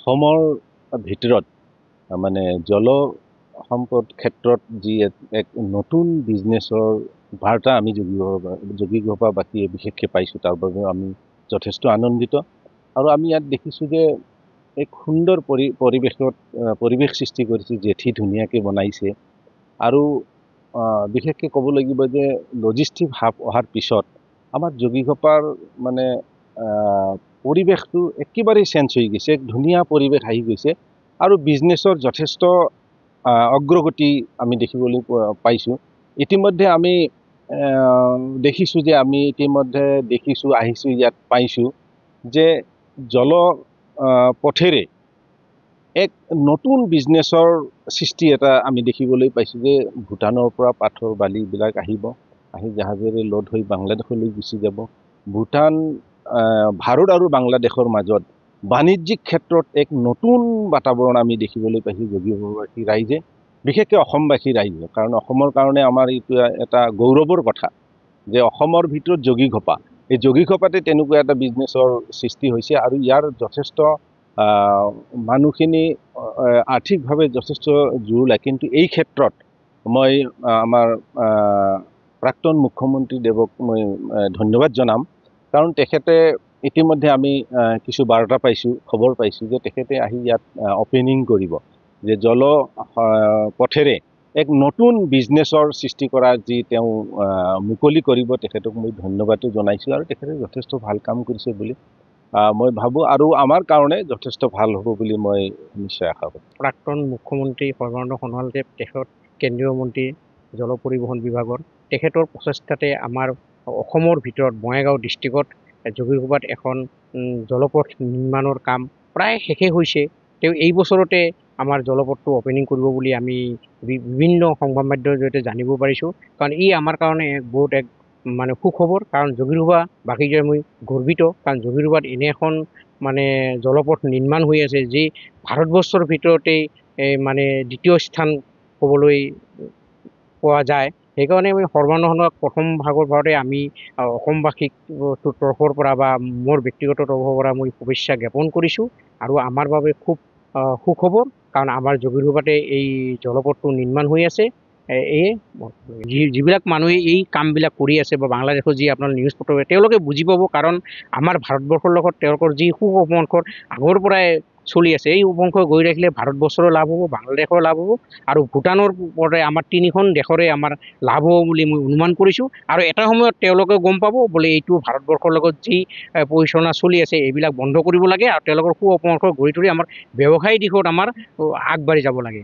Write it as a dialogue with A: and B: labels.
A: অসমৰ ভিতৰত মানে জল সম্পদ ক্ষেত্ৰত যি এক নতুন বিজনেছৰ বাৰ্তা আমি যোগীঘোপাবাসীয়ে বিশেষকৈ পাইছোঁ, তাৰ বাবে আমি যথেষ্ট আনন্দিত। আৰু আমি ইয়াত দেখিছোঁ যে এক সুন্দৰ পৰিৱেশ সৃষ্টি কৰিছে, জেঠি ধুনীয়াকৈ বনাইছে। আৰু বিশেষকৈ ক'ব লাগিব যে লজিষ্টিক হাব অহাৰ পিছত আমাৰ যোগীঘোপাৰ মানে পৰিৱেশটো একেবাৰেই চেঞ্জ হৈ গৈছে, এক ধুনীয়া পৰিৱেশ আহি গৈছে। আৰু বিজনেছৰ যথেষ্ট অগ্ৰগতি আমি দেখিবলৈ পাইছোঁ। ইতিমধ্যে আমি দেখিছোঁ যে আহিছোঁ ইয়াত পাইছোঁ যে পথেৰে এক নতুন বিজনেছৰ সৃষ্টি এটা আমি দেখিবলৈ পাইছোঁ যে ভূটানৰ পৰা পাথৰ বালিবিলাক আহি জাহাজেৰে লোড হৈ বাংলাদেশলৈ গুচি যাব। ভূটান ভাৰত আৰু বাংলাদেশৰ মাজত বাণিজ্যিক ক্ষেত্ৰত এক নতুন বাতাবৰণ আমি দেখিবলৈ পাইছোঁ যোগীঘোপাবাসী ৰাইজে, বিশেষকৈ অসমবাসী ৰাইজে। কাৰণ অসমৰ কাৰণে আমাৰ এইটো এটা গৌৰৱৰ কথা যে অসমৰ ভিতৰত যোগীঘোপা, এই যোগীঘোপাতে তেনেকুৱা এটা বিজনেছৰ সৃষ্টি হৈছে। আৰু ইয়াৰ যথেষ্ট মানুহখিনি আৰ্থিকভাৱে যথেষ্ট জোৰুলা। কিন্তু এই ক্ষেত্ৰত মই আমাৰ প্ৰাক্তন মুখ্যমন্ত্ৰী দেৱক মই ধন্যবাদ জনাম। কাৰণ তেখেতে ইতিমধ্যে আমি কিছু বাৰ্তা পাইছোঁ, খবৰ পাইছোঁ যে তেখেতে আহি ইয়াত অপেনিং কৰিব, যে পথেৰে এক নতুন বিজনেছৰ সৃষ্টি কৰা যি তেওঁ মুকলি কৰিব। তেখেতক মই ধন্যবাদো জনাইছোঁ। আৰু তেখেতে যথেষ্ট ভাল কাম কৰিছে বুলি মই ভাবোঁ, আৰু আমাৰ কাৰণে যথেষ্ট ভাল হ'ব বুলি মই নিশ্চয় আশা কৰোঁ।
B: প্ৰাক্তন মুখ্যমন্ত্ৰী সৰ্বানন্দ সোণোৱালদেৱ তেখেত কেন্দ্ৰীয় মন্ত্ৰী জল পৰিবহণ বিভাগৰ, তেখেতৰ প্ৰচেষ্টাতে আমাৰ অসমৰ ভিতৰত বঙাইগাঁও ডিষ্ট্ৰিক্টত যোগীঘোপাত এখন জলপথ নিৰ্মাণৰ কাম প্ৰায় শেষেই হৈছে। তেওঁ এই বছৰতে আমাৰ জলপথটো অপেনিং কৰিব বুলি আমি বিভিন্ন সংবাদ মাধ্যমৰ জৰিয়তে জানিব পাৰিছোঁ। কাৰণ ই আমাৰ কাৰণে বহুত এক মানে সুখবৰ। কাৰণ যোগীঘোপাবাসীয়ে মই গৰ্বিত, কাৰণ যোগীঘোপাত এনে এখন মানে জলপথ নিৰ্মাণ হৈ আছে যি ভাৰতবৰ্ষৰ ভিতৰতেই মানে দ্বিতীয় স্থান ক'বলৈ পোৱা যায়। সেইকাৰণে আমি সৰ্বানন্দ সোণোৱালক প্ৰথম ভাগতে আমি অসমবাসীক তৰফৰ পৰা বা মোৰ ব্যক্তিগত তৰফৰ পৰা মই শুভেচ্ছা জ্ঞাপন কৰিছোঁ। আৰু আমাৰ বাবে খুব সুখবৰ, কাৰণ আমাৰ যোগীঘোপাতে এই জলপথটো নিৰ্মাণ হৈ আছে। যিবিলাক মানুহে এই কামবিলাক কৰি আছে বা বাংলাদেশৰ যি আপোনাৰ নিউজ পত্ৰ তেওঁলোকে বুজি পাব। কাৰণ আমাৰ ভাৰতবৰ্ষৰ লগত তেওঁলোকৰ যি সুসম্পৰ্ক আগৰ পৰাই চলি আছে, এই উপংশ গৈ ৰাখিলে ভাৰতবৰ্ষৰো লাভ হ'ব, বাংলাদেশৰো লাভ হ'ব, আৰু ভূটানৰ পৰাই আমাৰ তিনিখন দেশৰে আমাৰ লাভ হ'ব বুলি মই অনুমান কৰিছোঁ। আৰু এটা সময়ত তেওঁলোকে গম পাব বোলে এইটো ভাৰতবৰ্ষৰ লগত যি পৰিচালনা চলি আছে এইবিলাক বন্ধ কৰিব লাগে, আৰু তেওঁলোকৰ সুসম্পৰ্ক গঢ়ি তুলি আমাৰ ব্যৱসায়িক দিশত আমাৰ আগবাঢ়ি যাব লাগে।